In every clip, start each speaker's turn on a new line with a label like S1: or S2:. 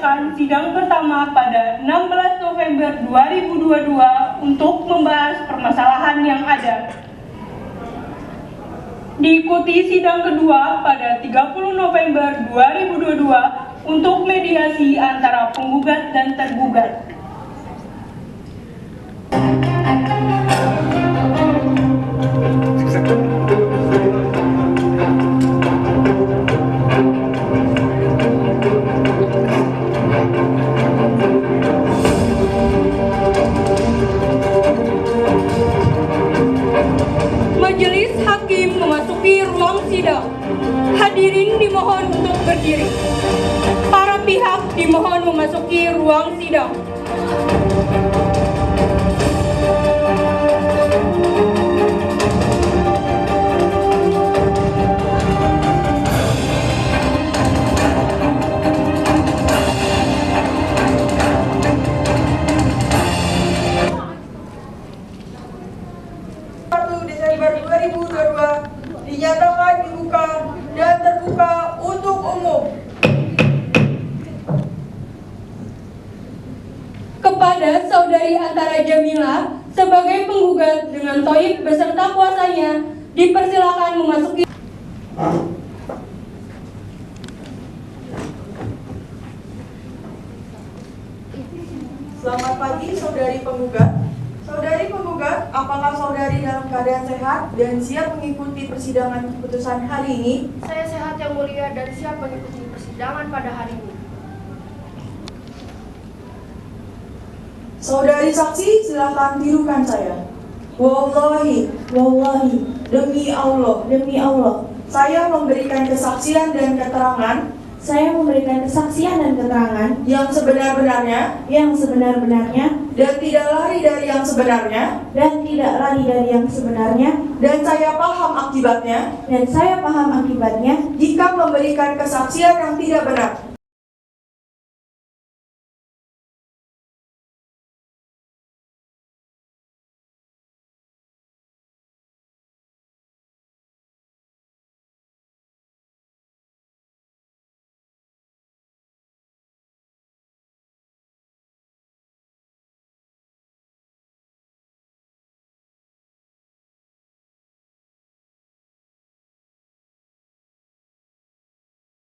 S1: mengadakan sidang pertama pada 16 November 2022 untuk membahas permasalahan yang ada. Diikuti sidang kedua pada 30 November 2022 untuk mediasi antara penggugat dan tergugat. Majelis Hakim memasuki ruang sidang. Hadirin dimohon untuk berdiri. Para pihak dimohon memasuki ruang sidang.
S2: Desember 2022 dinyatakan dibuka dan terbuka untuk umum.
S1: Kepada Saudari Antara Jamila sebagai penggugat dengan Thoib beserta kuasanya dipersilakan memasuki.
S2: Selamat pagi saudari penggugat. Saudari penggugat, apakah saudari dalam keadaan sehat dan siap mengikuti persidangan keputusan hari ini?
S3: Saya sehat yang mulia dan siap mengikuti persidangan pada hari ini.
S2: Saudari saksi, silakan tirukan saya. Wallahi, demi Allah, saya memberikan kesaksian dan keterangan yang sebenar-benarnya dan tidak lari dari yang sebenarnya dan saya paham akibatnya jika memberikan kesaksian yang tidak benar.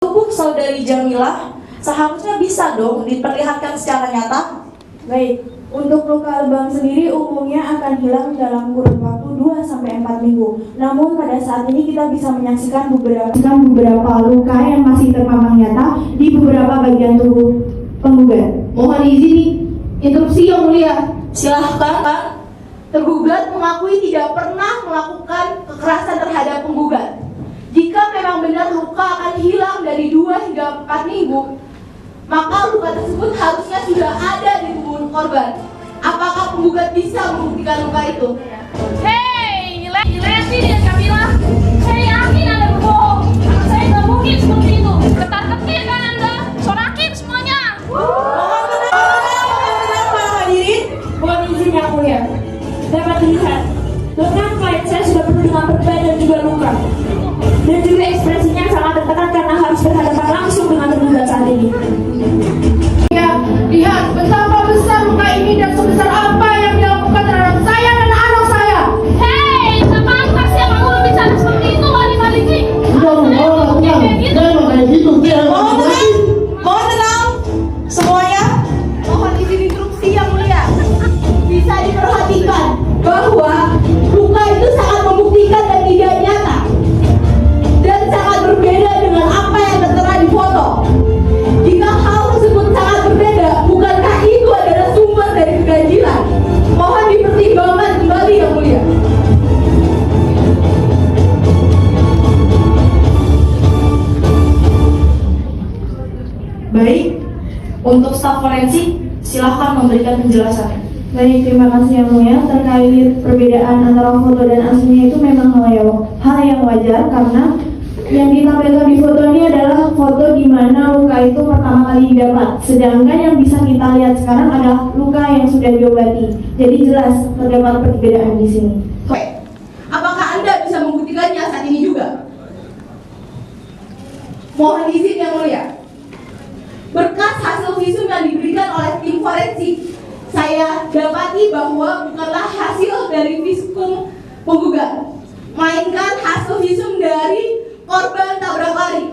S4: Tubuh saudari Jamilah seharusnya bisa dong diperlihatkan secara nyata.
S5: Baik, untuk luka lebam sendiri umumnya akan hilang dalam kurun waktu 2-4 minggu. Namun pada saat ini kita bisa menyaksikan beberapa luka yang masih terpampang nyata di beberapa bagian tubuh penggugat.
S4: Mohon izin interupsi yang mulia. Silahkan. Tergugat mengakui tidak pernah melakukan kekerasan terhadap penggugat. Jika memang benar luka akan hilang dari 2 hingga 4 minggu, maka luka tersebut harusnya sudah ada di tubuh korban. Apakah penggugat bisa membuktikan luka itu?
S3: Hei, lihat dia Jamila. Saya yakin Anda berbohong. Saya nggak mungkin seperti itu. Ketar-ketir kan Anda? Sorakin semuanya.
S5: Mohon izin yang mulia. Dapat dilihat, lengan klien saya sudah penuh dengan perban dan juga luka. Dan juga ekspresinya sangat tertekan karena harus berhadapan langsung dengan tergugat saat ini.
S4: Ya, lihat betapa besar luka ini dan sebesar apa yang dilakukan terhadap saya dan anak saya.
S3: Hei, sepantas yang kamu bicara seperti itu, balik-balik.
S4: Mohon tenang semuanya. Mohon izin instruksi yang mulia. Bisa diperhatikan bahwa luka itu sangat membuktikan dan tidak nyata dan sangat berbeda dengan apa yang tertera di foto. Jika hal tersebut sangat berbeda, bukankah itu adalah sumber dari keganjilan? Mohon dipertimbangkan kembali yang mulia. Baik, untuk staf forensik silahkan memberikan penjelasan.
S5: Baik, terima kasih yang mulia. Terkait perbedaan antara foto dan aslinya itu memang hal yang wajar karena yang ditampilkan di foto ini adalah foto di mana luka itu pertama kali didapat. Sedangkan yang bisa kita lihat sekarang adalah luka yang sudah diobati. Jadi jelas terdapat perbedaan di sini.
S4: Apakah Anda bisa membuktikannya saat ini juga? Mohon izin yang mulia. Berkas hasil forensik. Saya dapati bahwa bukanlah hasil dari visum penggugat, melainkan hasil visum dari korban tabrak lari.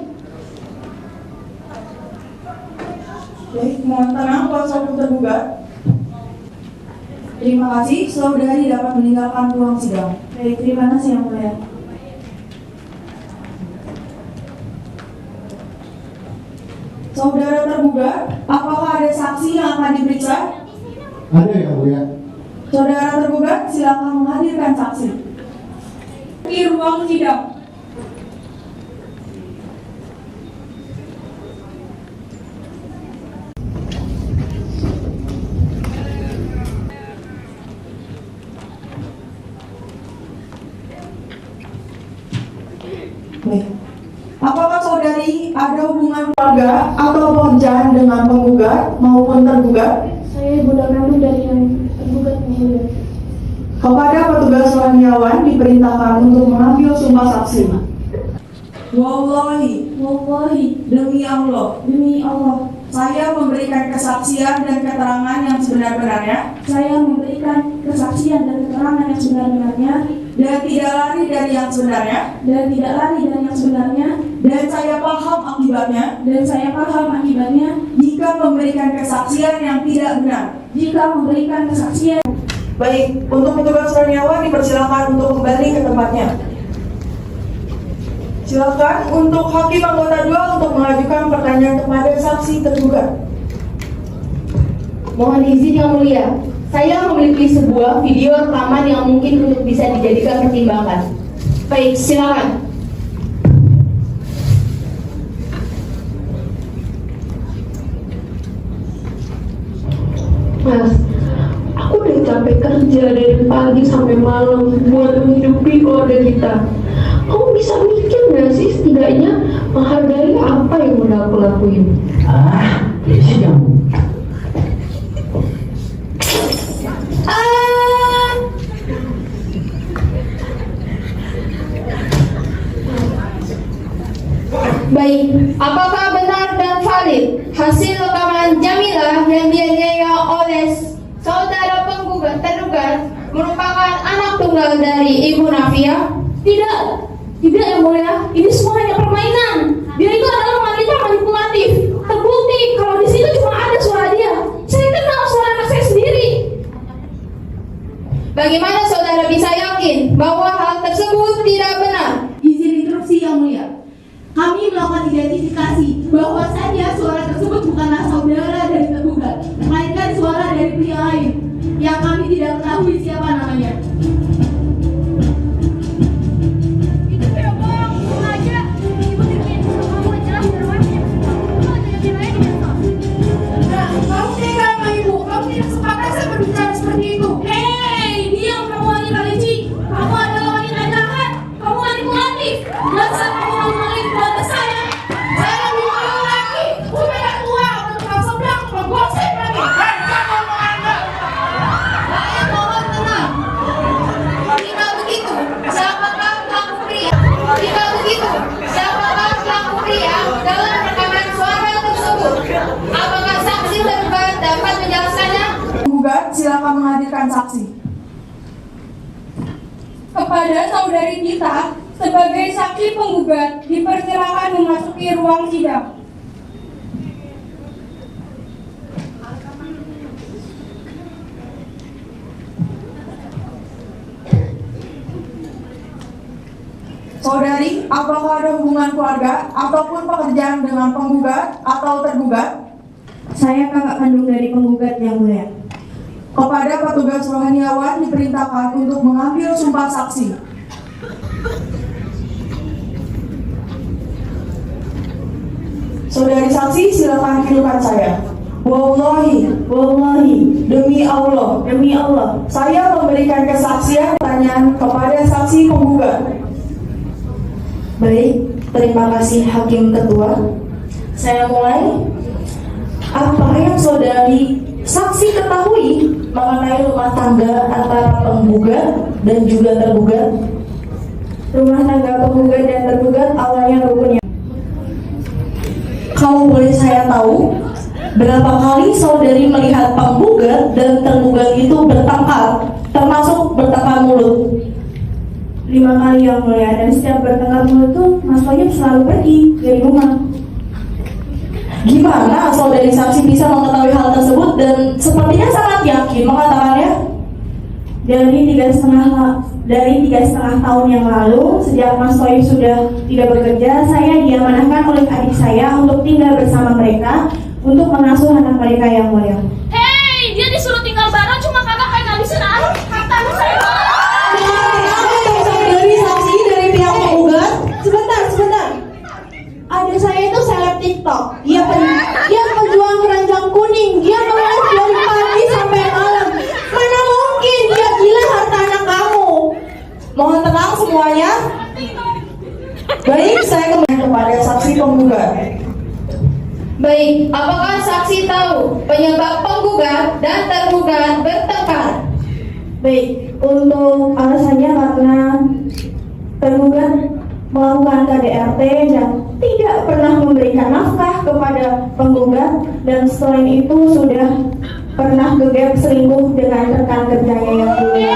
S2: Baik, mohon tenang kuasa hukum tergugat. Terima kasih, saudari dapat meninggalkan ruang sidang.
S5: Baik, terima kasih Yang Mulia.
S2: Saudara tergugat, apakah ada saksi yang akan diperiksa?
S6: Ada Yang Mulia.
S2: Saudara tergugat, silakan menghadirkan saksi.
S1: Di ruang sidang.
S2: Baik. Apakah saudari ada hubungan keluarga atau pekerjaan dengan penggugat maupun tergugat?
S5: Saya ibu kandung dari yang tergugat Yang Mulia.
S2: Kepada petugas rohaniawan diperintahkan untuk mengambil sumpah saksi. Wallahi, demi Allah, saya memberikan kesaksian dan keterangan yang sebenar-benarnya.
S5: Saya memberikan kesaksian dan keterangan yang sebenar-benarnya
S2: Dan tidak lari dari yang sebenarnya.
S5: dan tidak lari dari yang sebenarnya,
S2: Dan saya paham akibatnya
S5: dan saya paham akibatnya
S2: jika memberikan kesaksian yang tidak benar.
S5: jika memberikan kesaksian.
S2: Baik, untuk petugas rohaniawan dipersilakan untuk kembali ke tempatnya. Silakan untuk hakim anggota 2 untuk mengajukan pertanyaan kepada saksi tergugat.
S4: Mohon izin Yang Mulia, saya memiliki sebuah video rekaman yang mungkin untuk bisa dijadikan pertimbangan. Baik, silakan.
S7: Mas, aku udah capek kerja dari pagi sampai malam buat menghidupi keluarga kita. Kamu bisa mikir gak sih setidaknya menghargai apa yang udah aku lakuin?
S6: Jesse kamu.
S4: Baik, apakah benar dan valid hasil rekaman Jamilah yang dianiaya oleh saudara penggugat tergugat merupakan anak tunggal dari Ibu Nafia?
S5: Tidak Yang Mulia, ini semua hanya permainan. Dia itu adalah wanita manipulatif. Terbukti kalau di situ cuma ada suara dia. Saya kenal suara anak saya sendiri.
S4: Bagaimana saudara bisa yakin bahwa hal tersebut tidak benar?
S5: Izin interupsi Yang Mulia. Kami melakukan identifikasi bahwasannya suara tersebut bukanlah saudara dari tergugat, melainkan suara dari pria lain yang kami tidak ketahui siapa namanya.
S3: Itu video bohong, sengaja. Ibu bikin kamu jelas berwajib. Kamu jadi lain di medsos.
S5: Kamu tega sama ibu, kamu tidak sepatutnya berbicara seperti itu. Hei, diam kamu wanita licik. Kamu adalah wanita jahat. Kamu manipulatif. Dasar kamu maling keluarga saya. Saya lebih malu lagi. Udah tua, udah sebelah, gosip lagi.
S4: Saya mohon tenang. Jika begitu, siapakah pelaku pria? Jika begitu, siapakah pelaku pria dalam rekaman suara tersebut? Apakah saksi tergugat dapat menjelaskannya?
S2: Penggugat, silakan menghadirkan saksi.
S1: Kepada saudari kita sebagai saksi penggugat dipersilakan memasuki ruang sidang.
S2: Saudari, apakah ada hubungan keluarga ataupun pekerjaan dengan penggugat atau tergugat?
S5: Saya kakak kandung dari penggugat Yang Mulia.
S2: Kepada petugas rohaniawan diperintahkan untuk mengambil sumpah saksi. Saudari saksi, silakan hidupkan saya. Wallahi, demi Allah, saya memberikan kesaksian pertanyaan kepada saksi penggugat.
S4: Baik, terima kasih Hakim Ketua. Saya mulai. Apa yang saudari saksi ketahui mengenai rumah tangga antara penggugat dan juga tergugat?
S5: Rumah tangga penggugat dan tergugat awalnya rukun.
S2: Kalau boleh saya tahu,
S4: Berapa kali saudari melihat penggugat dan tergugat itu bertengkar, termasuk bertengkar mulut?
S5: 5 kali yang mulia, dan setiap bertengkar mulut tuh Mas Toyib selalu pergi dari rumah.
S4: Gimana saudari saksi bisa mengetahui hal tersebut dan sepertinya sangat yakin mengatakannya?
S5: Dari 3,5 tahun yang lalu, sejak Mas Toyib sudah tidak bekerja, saya diamanahkan oleh adik saya untuk tinggal bersama mereka untuk mengasuh anak mereka yang mulia.
S3: Hei, dia disuruh tinggal bareng cuma karena pengen ngabisin harta saya.
S4: Saudari saksi dari pihak penggugat.
S5: Sebentar. Adik saya itu seleb TikTok. Dia pejuang keranjang kuning. Dia menulis dari pagi sampai malam. Mana mungkin dia gila harta anak kamu?
S4: Mohon tenang semuanya. Baik, saya kembali kepada saksi penggugat.
S8: Baik, apakah saksi tahu penyebab penggugat dan tergugat bertengkar?
S5: Baik, untuk alasannya karena tergugat melakukan KDRT dan tidak pernah memberikan nafkah kepada penggugat, dan selain itu sudah pernah gegap selingkuh dengan rekan kerjanya yang mulia.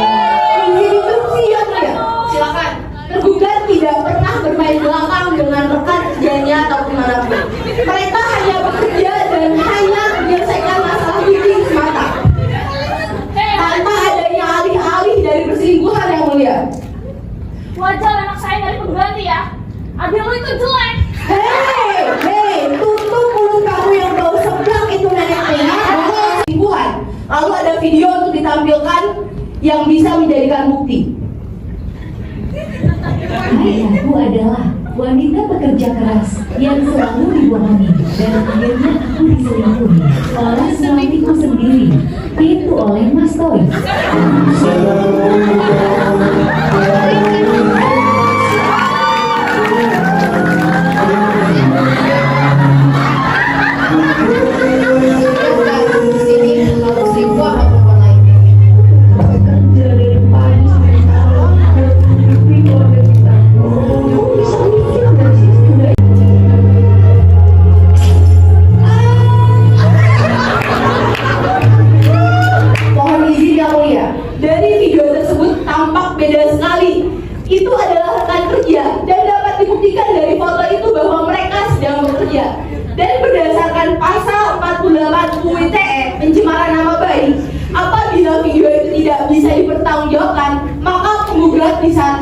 S4: Izin instruksi yang mulia.
S8: Silakan.
S4: Tergugat tidak pernah bermain belakang dengan rekan kerjanya ataupun manapun. Mereka hanya bekerja dan hanya menyelesaikan masalah bisnis semata, tanpa adanya alih-alih dari perselingkuhan yang mulia.
S3: Wajar anak saya dari pengganti ya. Adik lu itu jelek.
S4: Hei, tutup mulut kamu yang bau seblak itu nenek tua. Selingkuhan. Lalu ada video untuk ditampilkan yang bisa menjadikan bukti.
S9: Ayahku adalah wanita pekerja keras yang selalu dibohongi dan akhirnya aku diselingkuhi oleh suamiku sendiri, itu oleh Mas Toy.
S7: Kerja dari pagi sampai malam harus menghidupi keluarga kita. Kamu bisa mikir nggak sih setidaknya?
S4: Mohon izin yang mulia. Dari video tersebut tampak beda sekali. Itu adalah rekan kerja dan dapat dibuktikan dari foto itu bahwa mereka sedang bekerja. Dan berdasarkan pasal 48 UU ITE pencemaran nama baik, apabila video itu tidak bisa dipertanggungjawabkan, maka penggugat bisa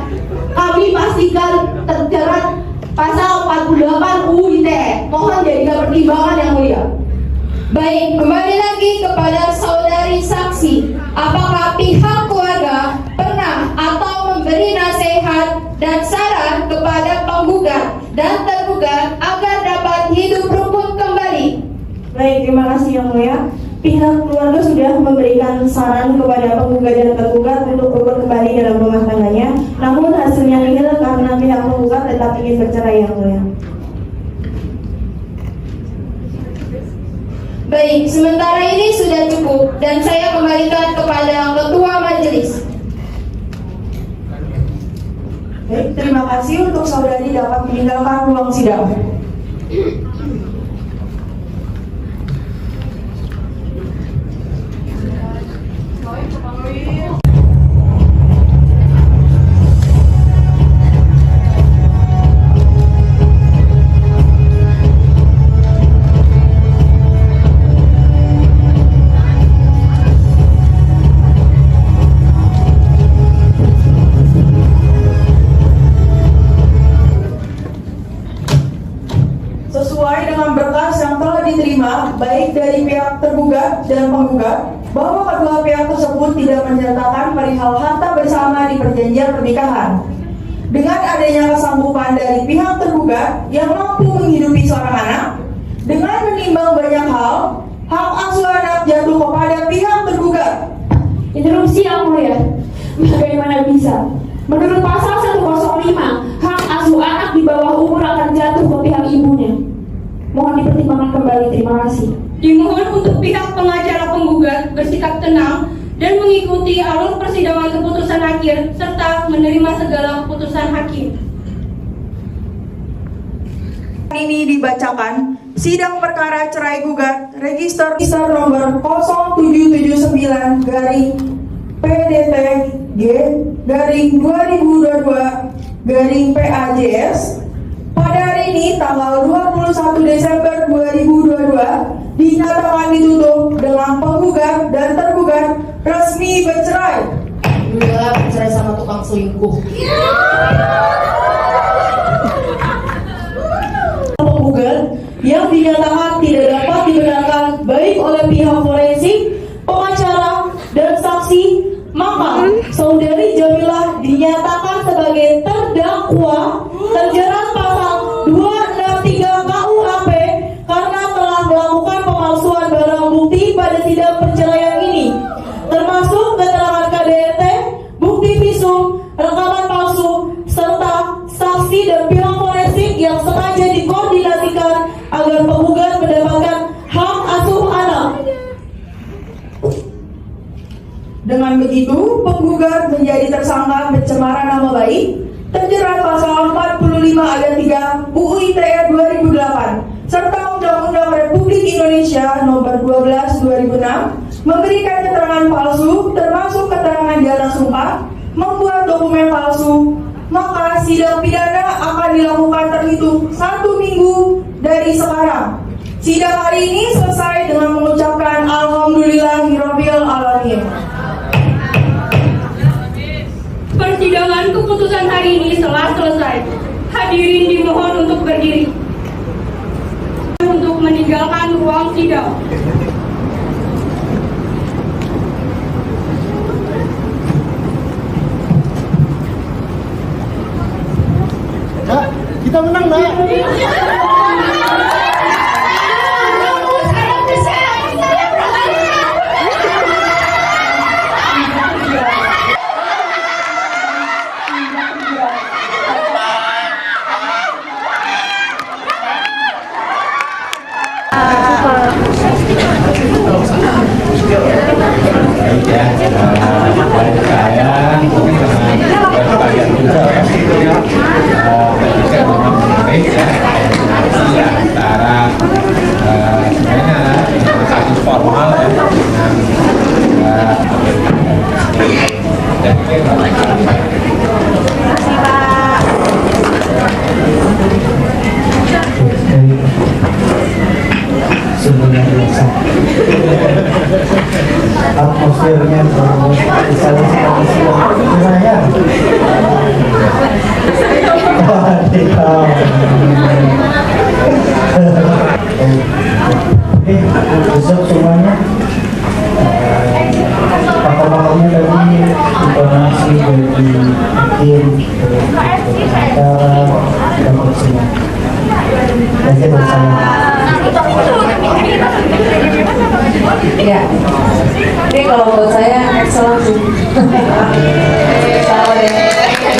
S4: kami pastikan terjerat pasal 48 UU ITE. Mohon jadikan pertimbangan yang mulia.
S8: Baik, kembali lagi kepada saudari saksi. Apakah pihak keluarga pernah atau memberi nasihat dan saran kepada penggugat dan tergugat agar dapat hidup rukun kembali?
S5: Baik, terima kasih yang mulia. Pihak keluarga sudah memberikan saran kepada penggugat dan tergugat untuk rukun kembali dalam rumah tangganya. Namun hasilnya nihil karena pihak penggugat tetap ingin bercerai yang mulia.
S8: Baik, sementara ini sudah cukup dan saya kembalikan kepada ketua majelis.
S2: Baik, terima kasih untuk saudari dapat meninggalkan ruang sidang. Sesuai dengan berkas yang telah diterima baik dari pihak tergugat dan penggugat, bahwa kedua pihak tersebut tidak menyertakan perihal harta bersama di perjanjian pernikahan. Dengan adanya kesanggupan dari pihak tergugat yang mampu menghidupi seorang anak, dengan menimbang banyak hal, hak asuh anak jatuh kepada pihak tergugat.
S5: Interupsi yang mulia. Bagaimana bisa? Menurut pasal 105, hak asuh anak di bawah umur akan jatuh ke pihak ibunya. Mohon dipertimbangkan kembali, terima kasih.
S1: Dimohon untuk pihak pengacara penggugat bersikap tenang dan mengikuti alur persidangan keputusan akhir serta menerima segala keputusan hakim.
S2: Ini dibacakan Sidang perkara cerai gugat register nomor 0779 garing PDT G garing 2022 garing PAJS pada hari ini tanggal 21 Desember 2022 dinyatakan ditutup dengan penggugat dan tergugat resmi bercerai.
S4: Alhamdulillah bercerai sama tukang selingkuh.
S2: Penggugat yang dinyatakan tidak dapat dibenarkan baik oleh pihak forensik, pengacara, dan saksi, maka saudari Jamilah dinyatakan sebagai terdakwa terjerat pasal 263 KUHP karena telah melakukan pemalsuan barang bukti pada sidang perceraian ini, termasuk keterangan KDRT, bukti visum, rekaman palsu, serta saksi dan pihak forensik yang sengaja dikoordinasikan agar penggugat mendapatkan hak asuh anak. Dengan begitu, penggugat menjadi tersangka pencemaran nama baik terjerat pasal 45 ayat 3 UU ITE 2008 serta Undang-Undang Republik Indonesia Nomor 12 2006 memberikan keterangan palsu termasuk keterangan di atas sumpah, membuat dokumen palsu. Maka sidang pidana akan dilakukan terhitung 1 minggu dari sekarang. Sidang hari ini selesai dengan mengucapkan Alhamdulillahirabbil alamin.
S1: Persidangan keputusan hari ini telah selesai. Hadirin dimohon untuk berdiri untuk meninggalkan ruang sidang.
S6: Kak, kita menang, Nak.
S10: Baik ya, baik saya mungkin dengan bagian juga ketika memang baik ya koordinasi antara sebenarnya kasus formal ya dengan dan
S6: Semuanya biasa. Atmosfernya besok semuanya pakar-pakarnya tadi informasi dari tim acara dapat semua nanti bersama.
S9: Iya. Ini kalau buat saya excellent sih. Sama deh.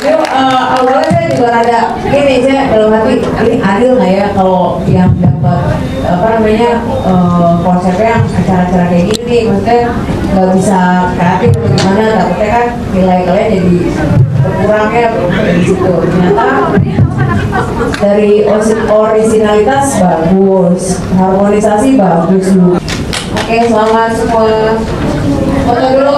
S9: Itu awalnya saya juga ada gini saya dalam hati ini adil nggak ya kalau yang dapat apa namanya konsepnya yang acara-acara kayak gini nih, maksudnya nggak bisa kreatif atau gimana, takutnya kan nilai kalian jadi berkurangnya dari situ. Ternyata dari originalitas bagus, harmonisasi bagus. Oke, selamat semua. Foto dulu.